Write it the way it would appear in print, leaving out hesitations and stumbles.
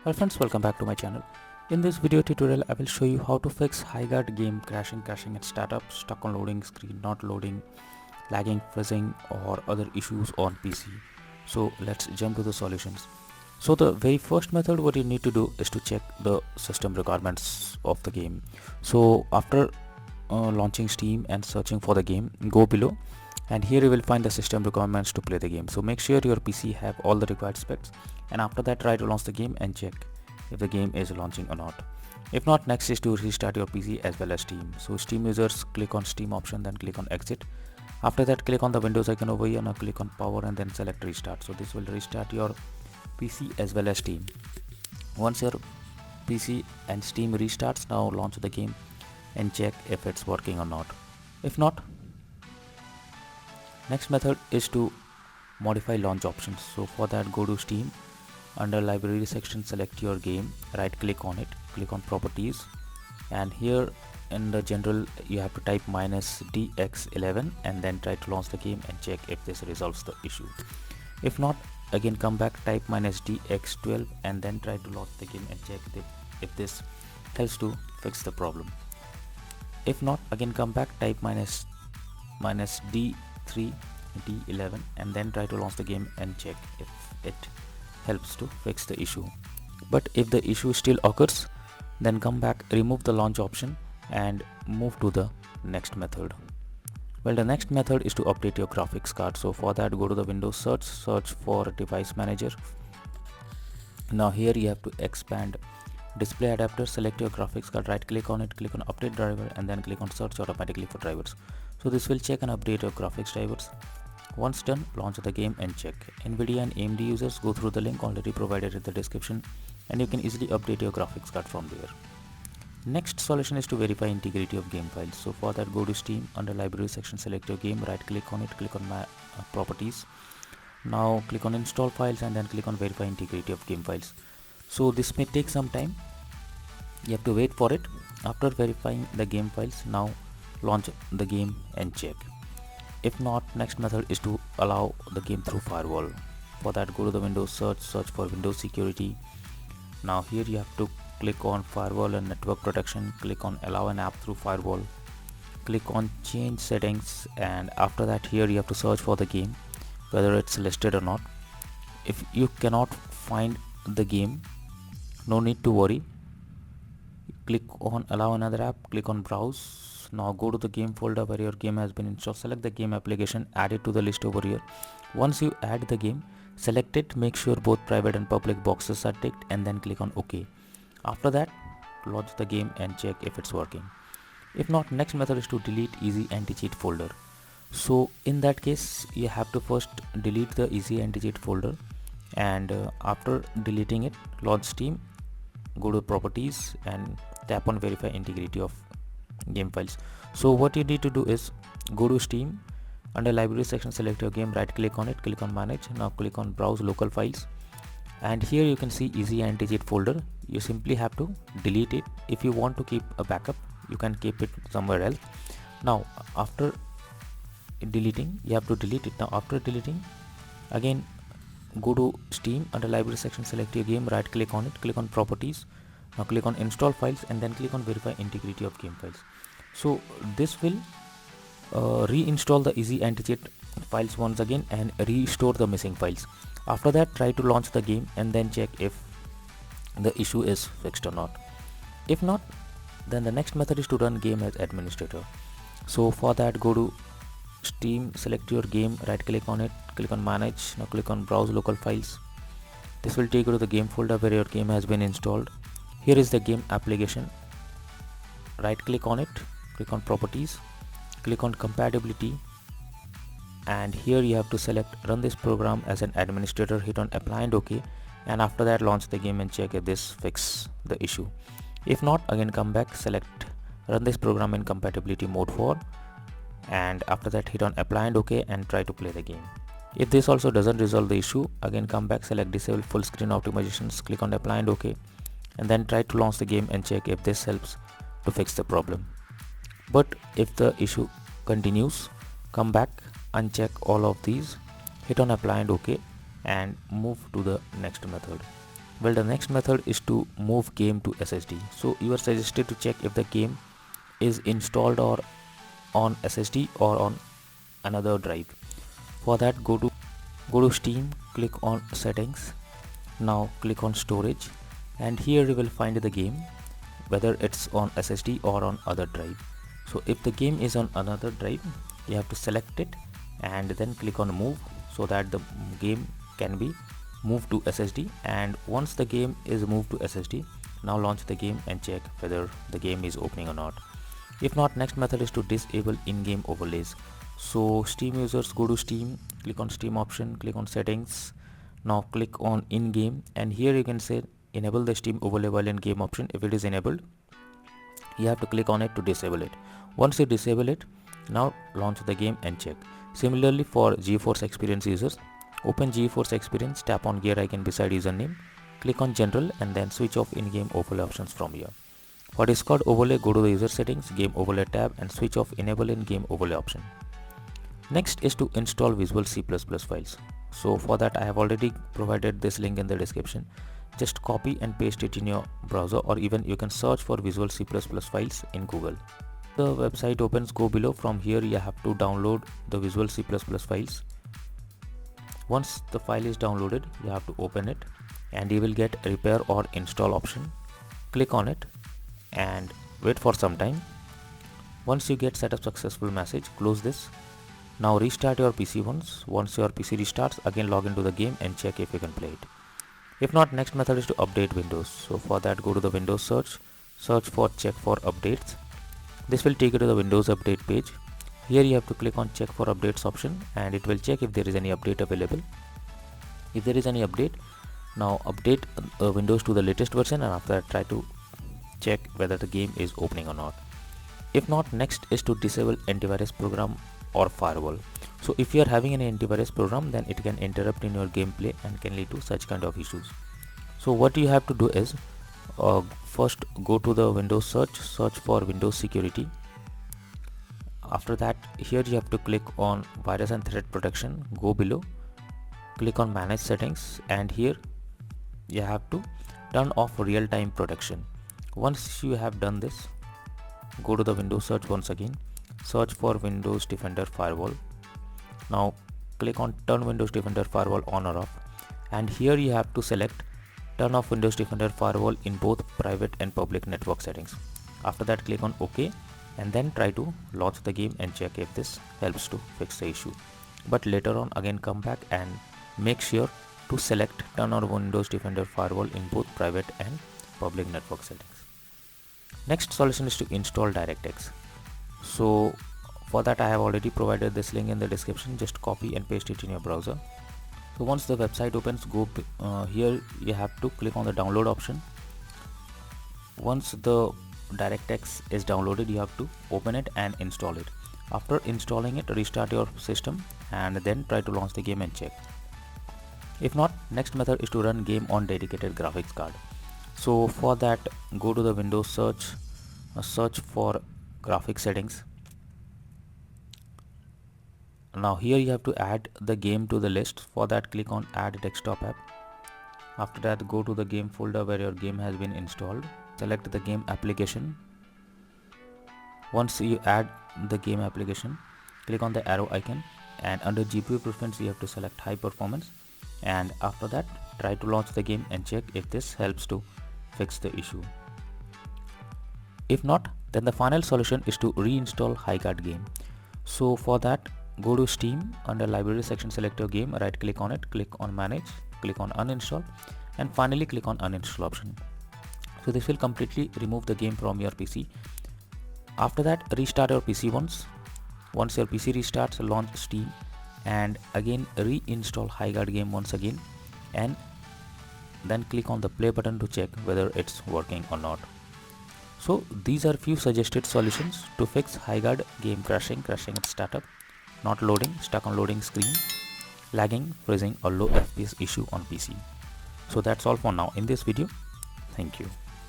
Hello friends, welcome back to my channel. In this video tutorial, I will show you how to fix Highguard game crashing at startup, stuck on loading screen, not loading, lagging, freezing or other issues on PC. So let's jump to the solutions. So the very first method what you need to do is to check the system requirements of the game. So after launching Steam and searching for the game, go below and here you will find the system requirements to play the game. So make sure your PC have all the required specs, and after that try to launch the game and check if the game is launching or not. If not, next is to restart your PC as well as Steam. So Steam users click on Steam option, then click on exit. After that click on the Windows icon over here, now click on power and then select restart. So this will restart your PC as well as Steam. Once your PC and Steam restarts, now launch the game and check if it's working or not. If not, next method is to modify launch options. So for that go to Steam, under library section select your game, right click on it, click on properties, and here in the general you have to type -dx11 and then try to launch the game and check if this resolves the issue. If not, again come back, type -dx12 and then try to launch the game and check if this helps to fix the problem. If not, again come back, type -d3 d11 and then try to launch the game and check if it helps to fix the issue. But if the issue still occurs, then come back, remove the launch option and move to the next method. Well, the next method is to update your graphics card. So for that go to the Windows search for device manager. Now here you have to expand display adapter, select your graphics card, right click on it, click on update driver and then click on search automatically for drivers. So this will check and update your graphics drivers. Once done, launch the game and check. Nvidia and AMD users, go through the link already provided in the description and you can easily update your graphics card from there. Next solution is to verify integrity of game files. So for that go to Steam, under library section select your game, right click on it, click on properties. Now click on install files and then click on verify integrity of game files. So this may take some time, you have to wait for it. After verifying the game files, now launch the game and check. If not, next method is to allow the game through Firewall. For that go to the Windows search for Windows security. Now here you have to click on Firewall and network protection, click on allow an app through Firewall, click on change settings, and after that here you have to search for the game, whether it's listed or not. If you cannot find the game, no need to worry, click on allow another app, click on browse. Now go to the game folder where your game has been installed, select the game application, add it to the list over here. Once you add the game, select it, make sure both private and public boxes are ticked and then click on OK. After that launch the game and check if it's working. If not, next method is to delete EasyAntiCheat folder. So in that case you have to first delete the EasyAntiCheat folder and after deleting it, launch Steam, go to properties and tap on verify integrity of game files. So what you need to do is go to Steam, under library section select your game, right click on it, click on manage, now click on browse local files and here you can see EasyAntiCheat folder. You simply have to delete it. If you want to keep a backup, you can keep it somewhere else. Now after deleting, you have to delete it. Now after deleting, again go to Steam, under library section select your game, right click on it, click on properties, now click on install files and then click on verify integrity of game files. So this will reinstall the EasyAntiCheat files once again and restore the missing files. After that try to launch the game and then check if the issue is fixed or not. If not, then the next method is to run game as administrator. So for that go to Steam, select your game, right click on it, click on manage, now click on browse local files. This will take you to the game folder where your game has been installed. Here is the game application, right click on it, click on properties, click on compatibility and here you have to select run this program as an administrator, hit on apply and OK, and after that launch the game and check if this fixes the issue. If not, again come back, select run this program in compatibility mode 4 and after that hit on apply and OK and try to play the game. If this also doesn't resolve the issue, again come back, select disable full screen optimizations, click on apply and OK and then try to launch the game and check if this helps to fix the problem. But if the issue continues, come back, uncheck all of these, hit on apply and OK and move to the next method. Well, the next method is to move game to SSD. So you are suggested to check if the game is installed or on SSD or on another drive. For that, go to Steam, click on settings. Now click on storage, and here you will find the game, whether it's on SSD or on other drive. So if the game is on another drive, you have to select it and then click on move, so that the game can be moved to SSD. And once the game is moved to SSD, now launch the game and check whether the game is opening or not. If not, next method is to disable in-game overlays. So Steam users, go to Steam, click on Steam option, click on settings. Now click on in-game, and here you can say enable the Steam overlay while in game option. If it is enabled, you have to click on it to disable it. Once you disable it, now launch the game and check. Similarly, for GeForce Experience users, open GeForce Experience, tap on gear icon beside username, click on general, and then switch off in-game overlay options from here. For Discord overlay, go to the user settings, game overlay tab, and switch off enable in game overlay option. Next is to install Visual C++ files. So for that, I have already provided this link in the description. Just copy and paste it in your browser, or even you can search for Visual C++ files in Google. The website opens, go below. From here you have to download the Visual C++ files. Once the file is downloaded, you have to open it, and you will get repair or install option. Click on it and wait for some time. Once you get setup successful message, close this. Now restart your PC once. Once your PC restarts, again log into the game and check if you can play it. If not, next method is to update Windows. So for that, go to the Windows search for check for updates. This will take you to the Windows update page. Here you have to click on check for updates option, and it will check if there is any update available. If there is any update, now update Windows to the latest version, and after that try to check whether the game is opening or not. If not, next is to disable antivirus program or firewall. So if you are having an antivirus program, then it can interrupt in your gameplay and can lead to such kind of issues. So what you have to do is first go to the Windows search for Windows security. After that, here you have to click on virus and threat protection. Go below, click on manage settings, and here you have to turn off real-time protection. Once you have done this, go to the Windows search once again, search for Windows Defender Firewall. Now click on turn Windows Defender Firewall on or off, and here you have to select turn off Windows Defender Firewall in both private and public network settings. After that, click on OK, and then try to launch the game and check if this helps to fix the issue. But later on, again come back and make sure to select turn on Windows Defender Firewall in both private and public network settings. Next solution is to install DirectX. So for that, I have already provided this link in the description. Just copy and paste it in your browser. So once the website opens, go here you have to click on the download option. Once the DirectX is downloaded, you have to open it and install it. After installing it, restart your system and then try to launch the game and check. If not, next method is to run game on dedicated graphics card. So for that, go to the Windows search for graphics settings. Now here you have to add the game to the list. For that, click on add desktop app. After that, go to the game folder where your game has been installed. Select the game application. Once you add the game application, click on the arrow icon, and under GPU preference you have to select high performance, and after that try to launch the game and check if this helps to fix the issue. If not, then the final solution is to reinstall Highguard game. So for that, go to Steam, under library section select your game, right click on it, click on manage, click on uninstall, and finally click on uninstall option. So this will completely remove the game from your PC. After that, restart your PC once. Once your PC restarts, launch Steam and again reinstall Highguard game once again, and then click on the play button to check whether it's working or not. So these are few suggested solutions to fix Highguard game crashing at startup, not loading, stuck on loading screen, lagging, freezing, or low FPS issue on PC. So that's all for now in this video. Thank you.